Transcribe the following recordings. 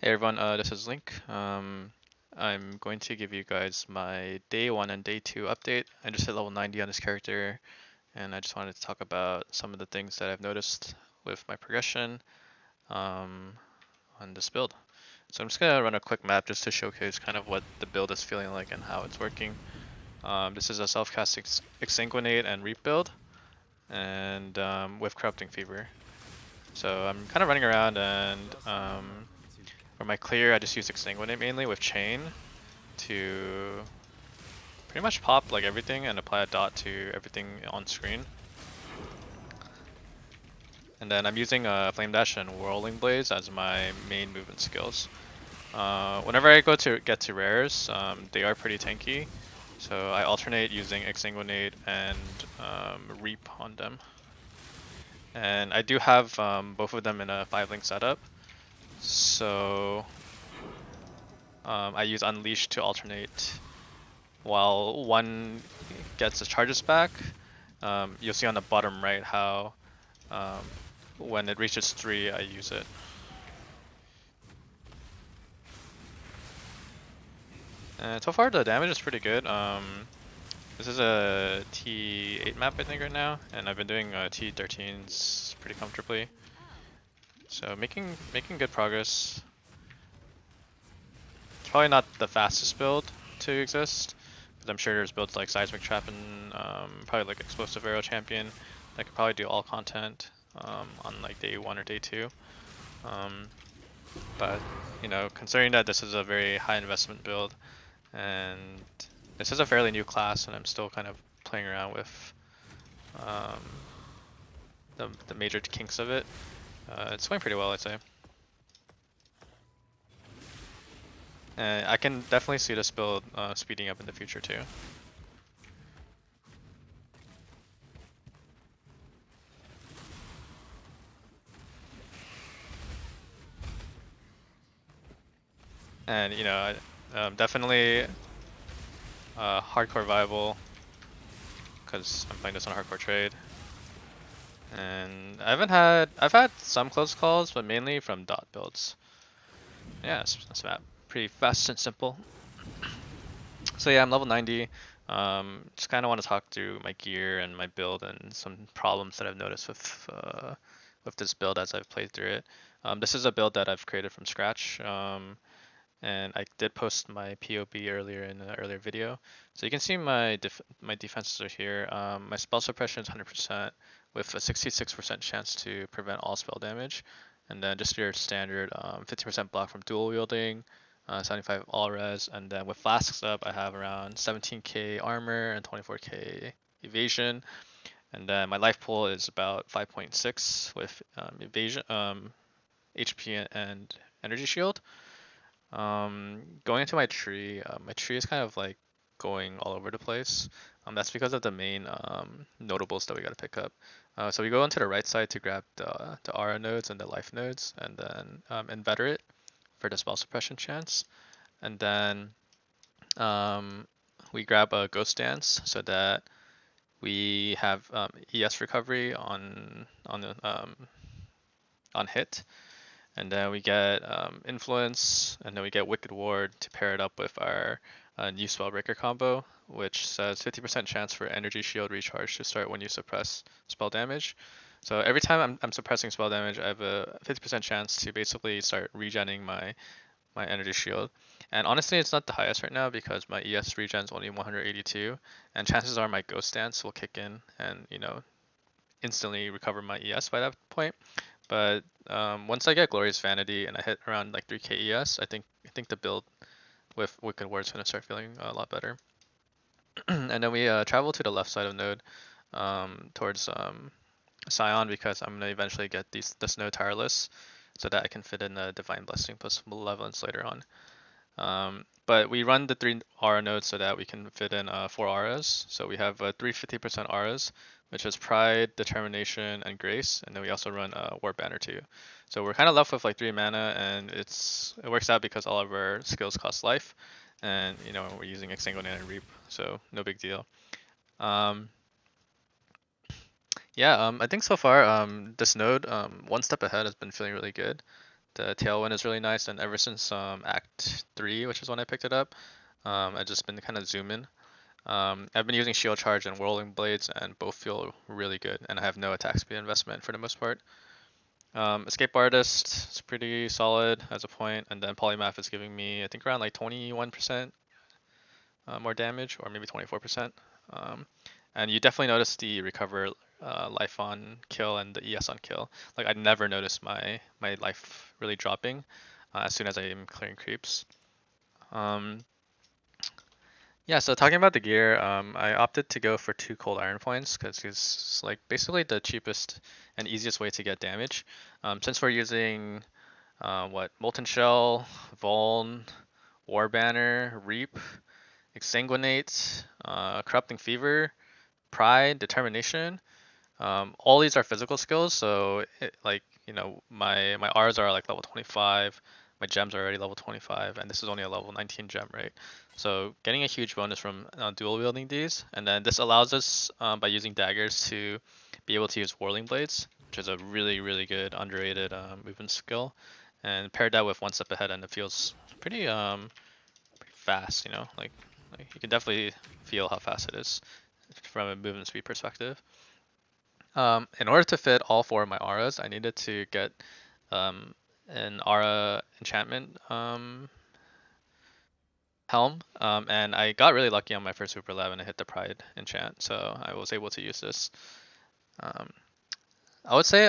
Hey everyone, this is Link. I'm going to give you guys my day 1 and day 2 update. I just hit level 90 on this character, and I just wanted to talk about some of the things that I've noticed with my progression um, on this build. So I'm just going to run a quick map just to showcase kind of what the build is feeling like and how it's working. This is a self-cast Exsanguinate and Reap build, and with Corrupting Fever. So I'm kind of running around and for my clear, I just use Exsanguinate mainly with Chain to pretty much pop like everything and apply a dot to everything on screen. And then I'm using Flame Dash and Whirling Blaze as my main movement skills. Whenever I go to get to rares, they are pretty tanky, so I alternate using Exsanguinate and Reap on them. And I do have both of them in a 5-link setup, so I use Unleash to alternate while one gets the charges back. You'll see on the bottom right how when it reaches 3, I use it. And so far the damage is pretty good. This is a T8 map I think right now, and I've been doing T13s pretty comfortably. So making good progress. It's probably not the fastest build to exist, but I'm sure there's builds like Seismic Trap and probably like Explosive Arrow Champion that could probably do all content on like day 1 or day 2. But you know, considering that this is a very high investment build and this is a fairly new class, and I'm still kind of playing around with um, the major kinks of it, it's going pretty well, I'd say. And I can definitely see this build speeding up in the future too. And you know, definitely hardcore viable because I'm playing this on a hardcore trade. And I've had some close calls, but mainly from dot builds. Yeah, that's map. Pretty fast and simple. So yeah, I'm level 90. Just kind of want to talk through my gear and my build and some problems that I've noticed with this build as I've played through it. This is a build that I've created from scratch, and I did post my POB earlier in an earlier video. So you can see my defenses are here. My spell suppression is 100% with a 66% chance to prevent all spell damage, and then just your standard 50% block from dual wielding. 75 all res, and then with flasks up, I have around 17k armor and 24k evasion, and then my life pool is about 5.6 with evasion, HP and energy shield. Going into my tree is kind of like going all over the place. That's because of the main notables that we gotta pick up. So we go into the right side to grab the aura nodes and the life nodes, and then inveterate for the spell suppression chance. And then we grab a Ghost Dance so that we have ES recovery on hit, and then we get Influence, and then we get Wicked Ward to pair it up with our new Spellbreaker combo, which says 50% chance for Energy Shield recharge to start when you suppress spell damage. So every time I'm suppressing spell damage, I have a 50% chance to basically start regenning my energy shield. And honestly, it's not the highest right now because my ES regen is only 182, and chances are my Ghost Dance will kick in and, you know, instantly recover my ES by that point. But once I get Glorious Vanity and I hit around like 3k ES, I think the build with Wicked Ward is gonna start feeling a lot better. And then we travel to the left side of node towards Scion because I'm gonna eventually get this node tireless so that I can fit in a Divine Blessing plus Malevolence later on. But we run the 3 aura nodes so that we can fit in 4 auras. So we have 3 50% auras, which is Pride, Determination, and Grace. And then we also run War Banner too. So we're kind of left with like 3 mana, and it works out because all of our skills cost life. And you know, we're using Exsanguinate and Reap, so no big deal. Yeah, I think so far this node, one step ahead has been feeling really good. the tailwind is really nice, and ever since Act 3, which is when I picked it up, I've just been kind of zooming. I've been using Shield Charge and Whirling Blades, and both feel really good, and I have no attack speed investment for the most part. Escape Artist is pretty solid as a point, and then Polymath is giving me, I think, around like 21% more damage, or maybe 24%. And you definitely notice the recover life on kill and the ES on kill. Like I never noticed my life really dropping as soon as I am clearing creeps. Yeah, so talking about the gear, I opted to go for 2 cold iron points because it's like basically the cheapest and easiest way to get damage. Since we're using Molten Shell, Vuln, War Banner, Reap, Exsanguinate, Corrupting Fever, Pride, Determination. All these are physical skills, so like my R's are like level 25, my gems are already level 25, and this is only a level 19 gem, right? So getting a huge bonus from dual wielding these, and then this allows us by using daggers to be able to use whirling blades, which is a really good underrated movement skill, and paired that with one step ahead, and it feels pretty fast, like you can definitely feel how fast it is from a movement speed perspective. In order to fit all 4 of my auras, I needed to get an aura enchantment helm, and I got really lucky on my first super lab and I hit the pride enchant, so I was able to use this. Um, I would say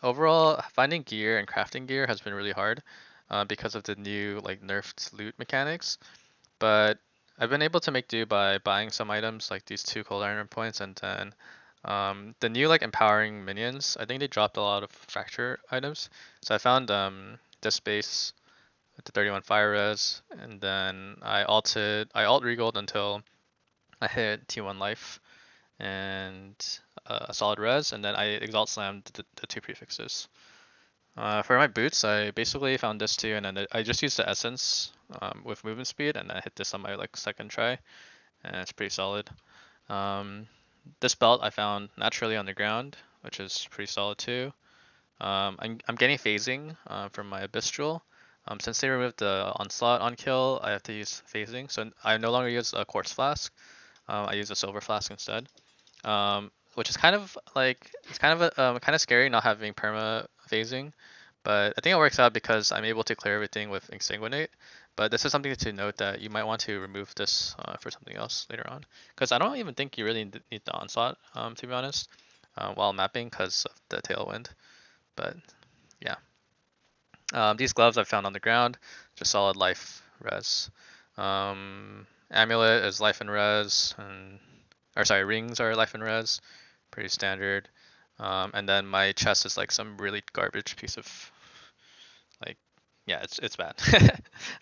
overall finding gear and crafting gear has been really hard because of the new like nerfed loot mechanics, but I've been able to make do by buying some items like these 2 cold iron points, and then the new like empowering minions. I think they dropped a lot of fracture items, so I found this base with the 31 fire res, and then I alt regold until I hit T1 life and a solid res, and then I exalt slammed the 2 prefixes. For my boots, I basically found this too, and then I just used the essence with movement speed, and I hit this on my like second try, and it's pretty solid. Um, this belt I found naturally on the ground, which is pretty solid too. I'm getting phasing from my Abyssal. Since they removed the onslaught on kill, I have to use phasing, so I no longer use a quartz flask. I use a silver flask instead. Which is kind of like it's kind of scary not having perma phasing, but I think it works out because I'm able to clear everything with Exsanguinate. But this is something to note that you might want to remove this for something else later on, because I don't even think you really need the onslaught to be honest while mapping because of the tailwind. But yeah, these gloves I found on the ground, just solid life res. Amulet is life and res, and or sorry, rings are life and res, pretty standard. And then my chest is like some really garbage piece of like, yeah, it's bad.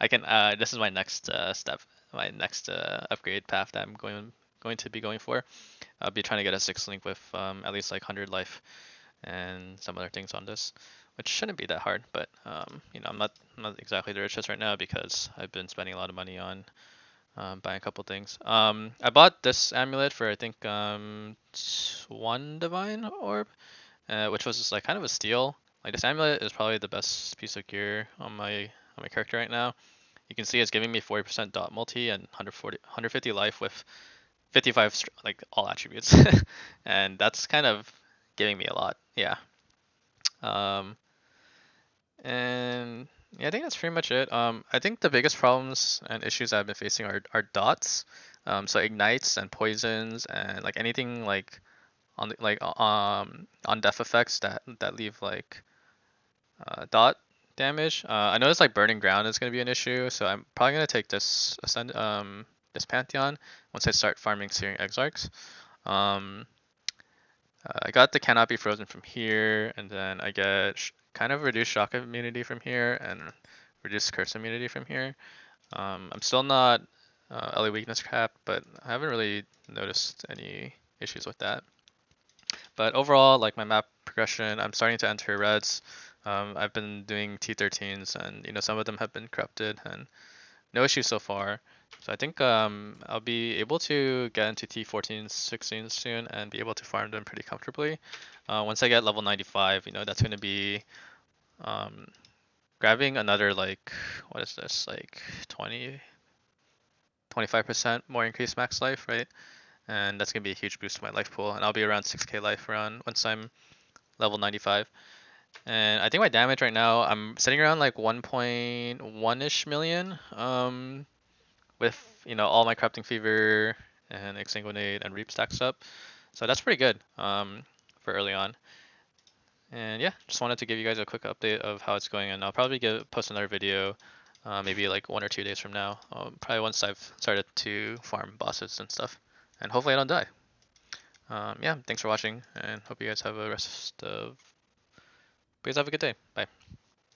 I can this is my next step, my next upgrade path that I'm going to be going for. I'll be trying to get a 6 link with at least like 100 life and some other things on this, which shouldn't be that hard. But I'm not exactly the richest right now because I've been spending a lot of money on buying a couple things. I bought this amulet for I think 1 divine orb, which was just like kind of a steal. Like this amulet is probably the best piece of gear on my character right now. You can see it's giving me 40% dot multi and 150 life with 55 like all attributes, and that's kind of giving me a lot. Yeah. Um, and yeah, I think that's pretty much it. I think the biggest problems and issues I've been facing are dots. So ignites and poisons and like anything like on death effects that leave like dot damage. I noticed like burning ground is gonna be an issue, so I'm probably gonna take this Pantheon once I start farming Searing Exarchs. Um, I got the cannot be frozen from here, and then I get kind of reduced shock immunity from here and reduced curse immunity from here. I'm still not LA weakness capped, but I haven't really noticed any issues with that. But overall, like my map progression, I'm starting to enter reds. I've been doing T13s, and some of them have been corrupted, and no issues so far. So I think I'll be able to get into T14s, 16s soon, and be able to farm them pretty comfortably. Once I get level 95, that's going to be grabbing another like, what is this, like 25% more increased max life, right? And that's gonna be a huge boost to my life pool, and I'll be around 6k life around once I'm level 95. And I think my damage right now, I'm sitting around like 1.1-ish million, with all my corrupting fever and exsanguinate and reap stacks up. So that's pretty good for early on. And yeah, just wanted to give you guys a quick update of how it's going, and I'll probably post another video maybe like 1 or 2 days from now, probably once I've started to farm bosses and stuff, and hopefully I don't die. Yeah, thanks for watching, and hope you guys have a good day. Bye.